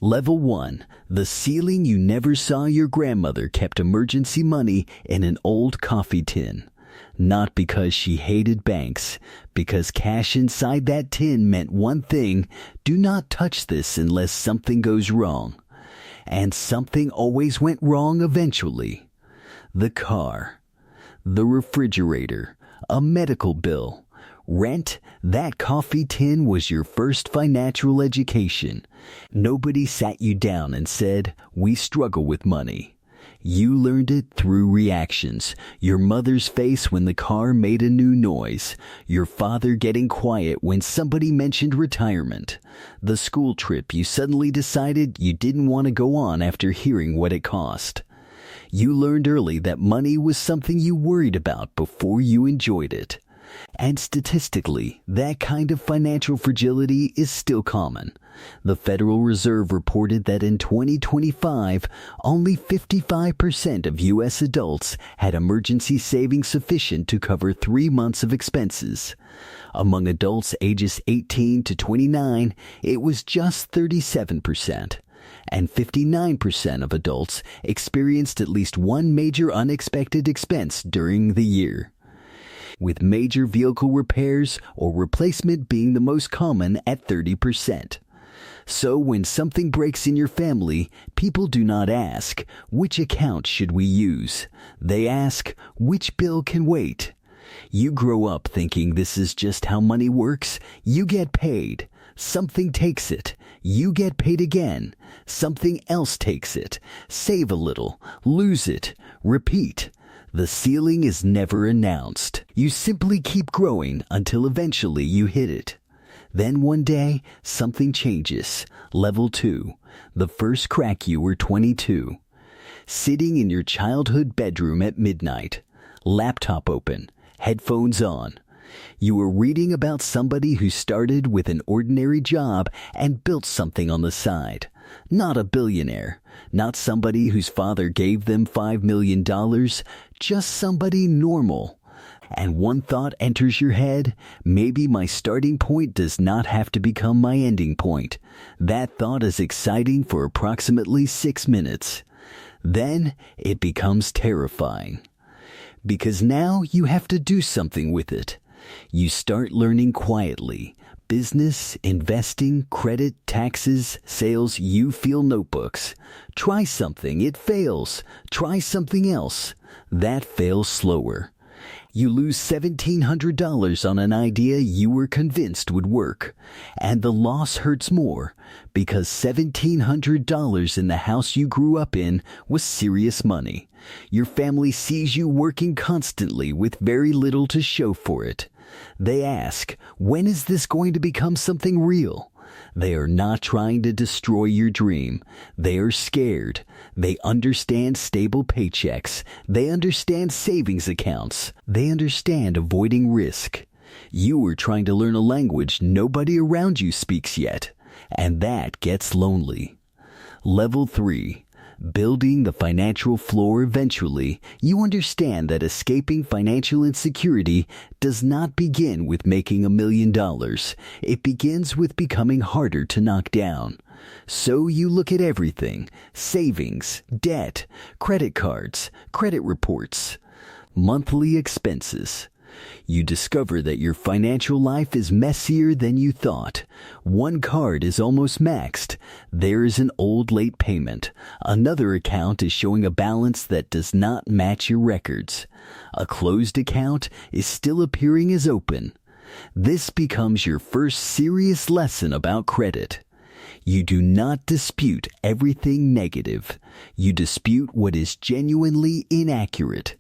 Level 1. The ceiling you never saw. Your grandmother kept emergency money in an old coffee tin. Not because she hated banks, because cash inside that tin meant one thing: do not touch this unless something goes wrong. And something always went wrong eventually. The car, the refrigerator, a medical bill, rent. That coffee tin was your first financial education. Nobody sat you down and said, "We struggle with money." You learned it through reactions. Your mother's face when the car made a new noise. Your father getting quiet when somebody mentioned retirement. The school trip you suddenly decided you didn't want to go on after hearing what it cost. You learned early that money was something you worried about before you enjoyed it. And statistically, that kind of financial fragility is still common. The Federal Reserve reported that in 2025, only 55% of U.S. adults had emergency savings sufficient to cover 3 months of expenses. Among adults ages 18 to 29, it was just 37%. And 59% of adults experienced at least one major unexpected expense during the year, with major vehicle repairs or replacement being the most common at 30%. So when something breaks in your family, people do not ask, "Which account should we use?" They ask, "Which bill can wait?" You grow up thinking this is just how money works. You get paid. Something takes it. You get paid again. Something else takes it. Save a little. Lose it. Repeat. The ceiling is never announced. You simply keep growing until eventually you hit it. Then one day, something changes. Level 2. The first crack. You were 22. Sitting in your childhood bedroom at midnight. Laptop open. Headphones on. You were reading about somebody who started with an ordinary job and built something on the side. Not a billionaire. Not somebody whose father gave them $5 million. Just somebody normal. And one thought enters your head: maybe my starting point does not have to become my ending point. That thought is exciting for approximately 6 minutes. Then it becomes terrifying. Because now you have to do something with it. You start learning quietly. Business, investing, credit, taxes, sales. You fill notebooks. Try something, it fails. Try something else. That fails slower. You lose $1,700 on an idea you were convinced would work. And the loss hurts more, because $1,700 in the house you grew up in was serious money. Your family sees you working constantly with very little to show for it. They ask, "When is this going to become something real?" They are not trying to destroy your dream. They are scared. They understand stable paychecks. They understand savings accounts. They understand avoiding risk. You are trying to learn a language nobody around you speaks yet, and that gets lonely. Level 3. Building the financial floor. Eventually, you understand that escaping financial insecurity does not begin with making $1 million. It begins with becoming harder to knock down. So you look at everything: savings, debt, credit cards, credit reports, monthly expenses. You discover that your financial life is messier than you thought. One card is almost maxed. There is an old late payment. Another account is showing a balance that does not match your records. A closed account is still appearing as open. This becomes your first serious lesson about credit. You do not dispute everything negative. You dispute what is genuinely inaccurate.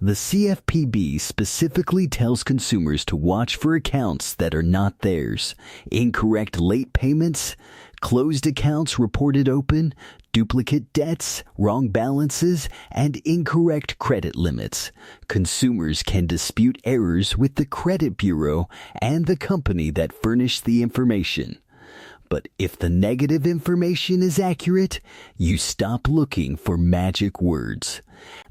The CFPB specifically tells consumers to watch for accounts that are not theirs: incorrect late payments, closed accounts reported open, duplicate debts, wrong balances, and incorrect credit limits. Consumers can dispute errors with the credit bureau and the company that furnished the information. But if the negative information is accurate, you stop looking for magic words.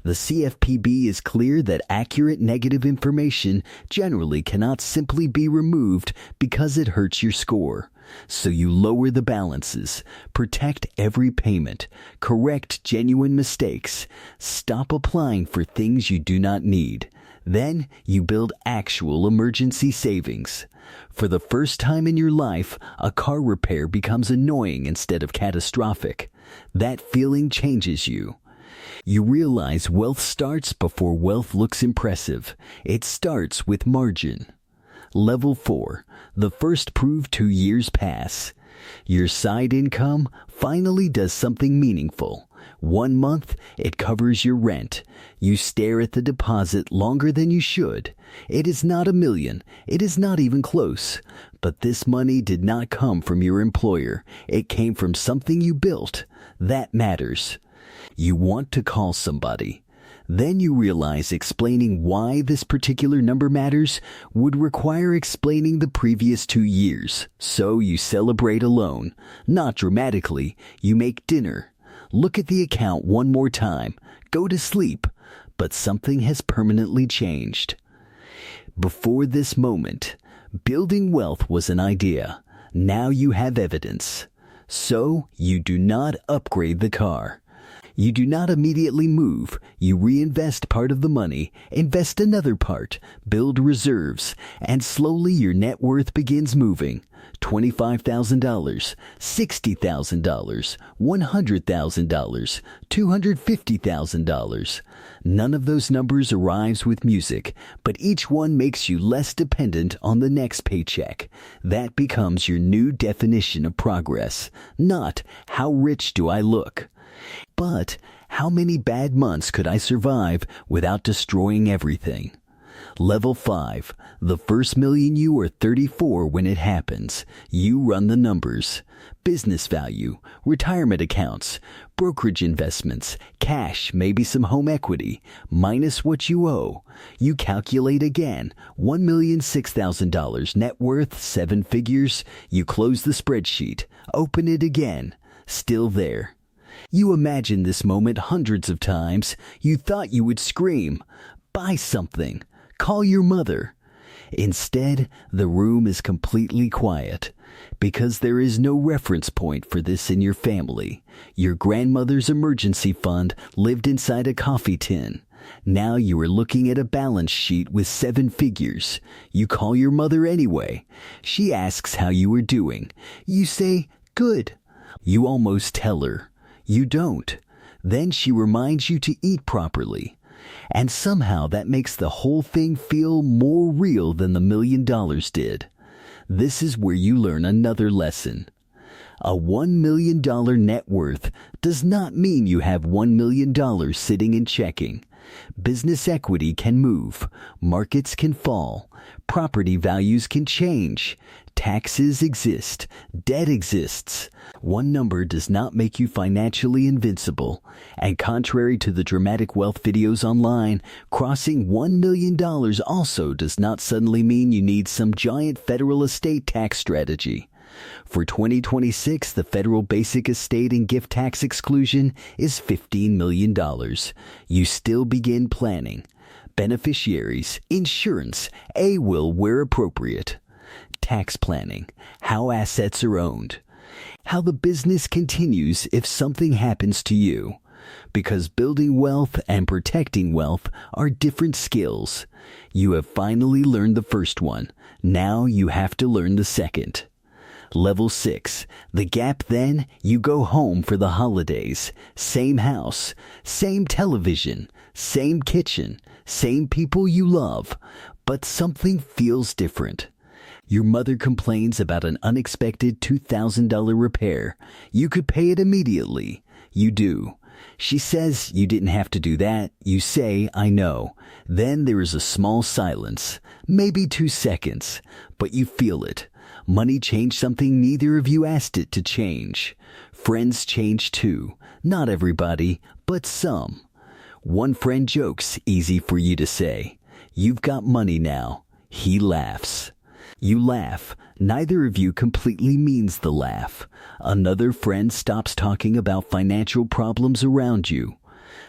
The CFPB is clear that accurate negative information generally cannot simply be removed because it hurts your score. So you lower the balances, protect every payment, correct genuine mistakes, stop applying for things you do not need. Then you build actual emergency savings. For the first time in your life, a car repair becomes annoying instead of catastrophic. That feeling changes you. You realize wealth starts before wealth looks impressive. It starts with margin. Level 4. The first proved 2 years pass. Your side income finally does something meaningful. 1 month, it covers your rent. You stare at the deposit longer than you should. It is not $1 million. It is not even close. But this money did not come from your employer. It came from something you built. That matters. You want to call somebody. Then you realize explaining why this particular number matters would require explaining the previous 2 years. So you celebrate alone. Not dramatically. You make dinner. Look at the account one more time. Go to sleep. But something has permanently changed. Before this moment, building wealth was an idea. Now you have evidence. So you do not upgrade the car. You do not immediately move. You reinvest part of the money, invest another part, build reserves, and slowly your net worth begins moving. $25,000, $60,000, $100,000, $250,000. None of those numbers arrives with music, but each one makes you less dependent on the next paycheck. That becomes your new definition of progress, not how rich do I look. But how many bad months could I survive without destroying everything? Level 5. The first million you are 34 when it happens. You run the numbers. Business value, retirement accounts, brokerage investments, cash, maybe some home equity, minus what you owe. You calculate again. $1,006,000 net worth, 7 figures. You close the spreadsheet. Open it again. Still there. You imagine this moment hundreds of times. You thought you would scream, "Buy something. Call your mother." Instead, the room is completely quiet because there is no reference point for this in your family. Your grandmother's emergency fund lived inside a coffee tin. Now you are looking at a balance sheet with 7 figures. You call your mother anyway. She asks how you are doing. You say, "Good." You almost tell her. You don't. Then she reminds you to eat properly. And somehow that makes the whole thing feel more real than the $1 million did. This is where you learn another lesson. A $1 million net worth does not mean you have $1 million sitting in checking. Business equity can move. Markets can fall. Property values can change. Taxes exist. Debt exists. One number does not make you financially invincible. And contrary to the dramatic wealth videos online, crossing $1 million also does not suddenly mean you need some giant federal estate tax strategy. For 2026, the federal basic estate and gift tax exclusion is $15 million. You still begin planning. Beneficiaries, insurance, a will where appropriate. Tax planning, how assets are owned. How the business continues if something happens to you. Because building wealth and protecting wealth are different skills. You have finally learned the first one. Now you have to learn the second. Level 6. The gap then, you go home for the holidays. Same house, same television, same kitchen, same people you love. But something feels different. Your mother complains about an unexpected $2,000 repair. You could pay it immediately. You do. She says you didn't have to do that. You say, "I know." Then there is a small silence, maybe 2 seconds, but you feel it. Money changed something neither of you asked it to change. Friends change too. Not everybody, but some. One friend jokes, easy for you to say. You've got money now. He laughs. You laugh. Neither of you completely means the laugh. Another friend stops talking about financial problems around you.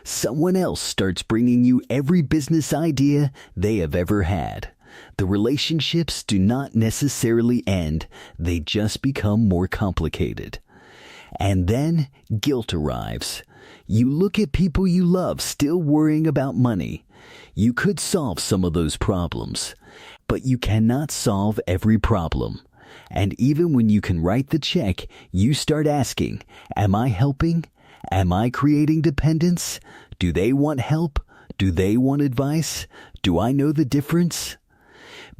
Someone else starts bringing you every business idea they have ever had. The relationships do not necessarily end, they just become more complicated. And then guilt arrives. You look at people you love still worrying about money. You could solve some of those problems, but you cannot solve every problem. And even when you can write the check, you start asking, am I helping? Am I creating dependence? Do they want help? Do they want advice? Do I know the difference?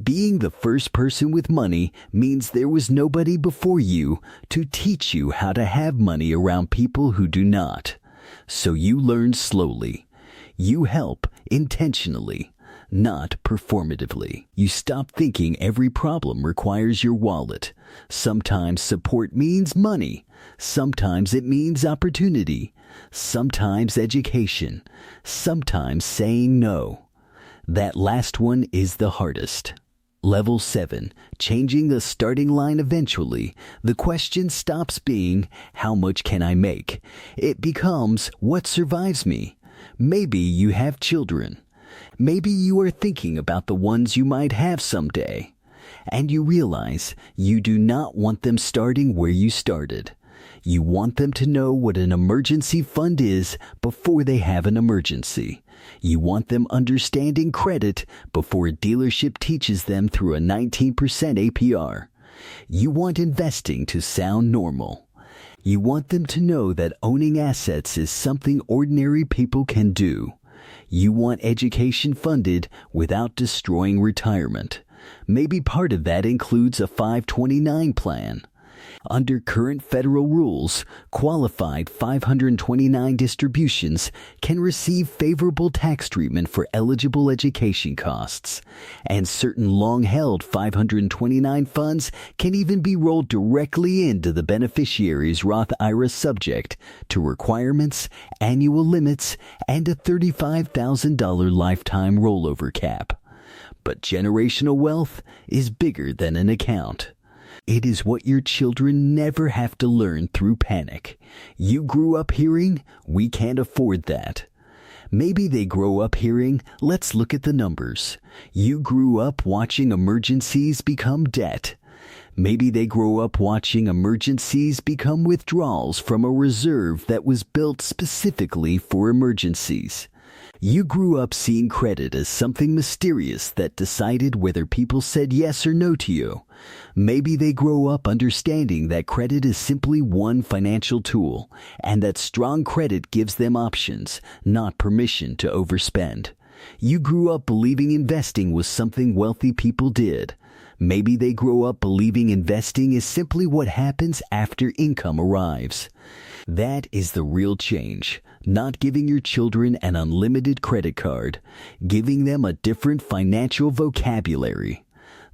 Being the first person with money means there was nobody before you to teach you how to have money around people who do not. So you learn slowly. You help intentionally, not performatively. You stop thinking every problem requires your wallet. Sometimes support means money. Sometimes it means opportunity. Sometimes education. Sometimes saying no. That last one is the hardest. Level 7, changing the starting line eventually. The question stops being, how much can I make? It becomes, what survives me? Maybe you have children. Maybe you are thinking about the ones you might have someday. And you realize you do not want them starting where you started. You want them to know what an emergency fund is before they have an emergency. You want them understanding credit before a dealership teaches them through a 19% APR. You want investing to sound normal. You want them to know that owning assets is something ordinary people can do. You want education funded without destroying retirement. Maybe part of that includes a 529 plan. Under current federal rules, qualified 529 distributions can receive favorable tax treatment for eligible education costs, and certain long-held 529 funds can even be rolled directly into the beneficiary's Roth IRA subject to requirements, annual limits, and a $35,000 lifetime rollover cap. But generational wealth is bigger than an account. It is what your children never have to learn through panic. You grew up hearing, we can't afford that. Maybe they grow up hearing, let's look at the numbers. You grew up watching emergencies become debt. Maybe they grow up watching emergencies become withdrawals from a reserve that was built specifically for emergencies. You grew up seeing credit as something mysterious that decided whether people said yes or no to you. Maybe they grow up understanding that credit is simply one financial tool, and that strong credit gives them options, not permission to overspend. You grew up believing investing was something wealthy people did. Maybe they grow up believing investing is simply what happens after income arrives. That is the real change. Not giving your children an unlimited credit card, giving them a different financial vocabulary.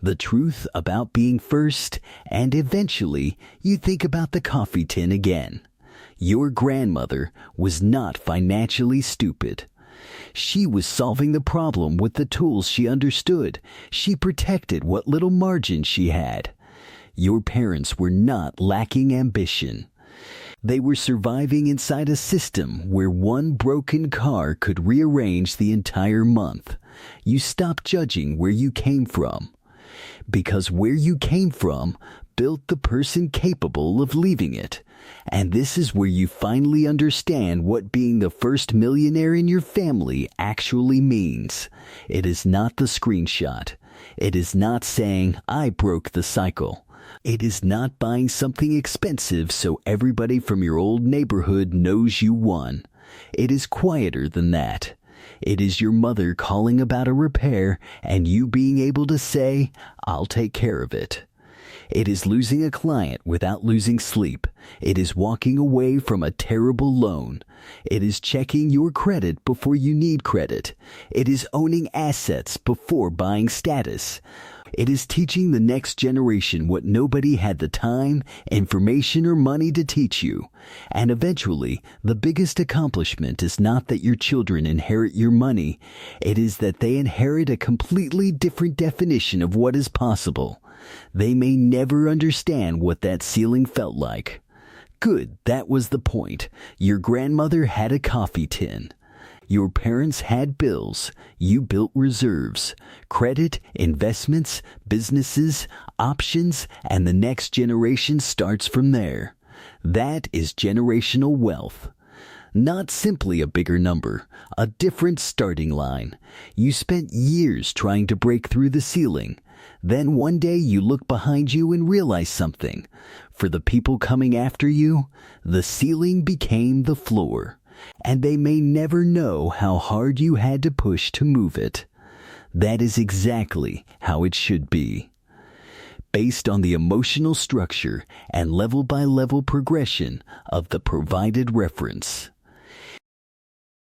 The truth about being first, and eventually you think about the coffee tin again. Your grandmother was not financially stupid. She was solving the problem with the tools she understood. She protected what little margin she had. Your parents were not lacking ambition. They were surviving inside a system where one broken car could rearrange the entire month. You stopped judging where you came from, because where you came from built the person capable of leaving it. And this is where you finally understand what being the first millionaire in your family actually means. It is not the screenshot. It is not saying, I broke the cycle. It is not buying something expensive so everybody from your old neighborhood knows you won. It is quieter than that. It is your mother calling about a repair and you being able to say, I'll take care of it. It is losing a client without losing sleep. It is walking away from a terrible loan. It is checking your credit before you need credit. It is owning assets before buying status. It is teaching the next generation what nobody had the time, information, or money to teach you. And eventually, the biggest accomplishment is not that your children inherit your money. It is that they inherit a completely different definition of what is possible. They may never understand what that ceiling felt like. Good, that was the point. Your grandmother had a coffee tin. Your parents had bills. You built reserves, credit, investments, businesses, options, and the next generation starts from there. That is generational wealth. Not simply a bigger number, a different starting line. You spent years trying to break through the ceiling. Then one day you look behind you and realize something. For the people coming after you, the ceiling became the floor. And they may never know how hard you had to push to move it. That is exactly how it should be. Based on the emotional structure and level-by-level progression of the provided reference.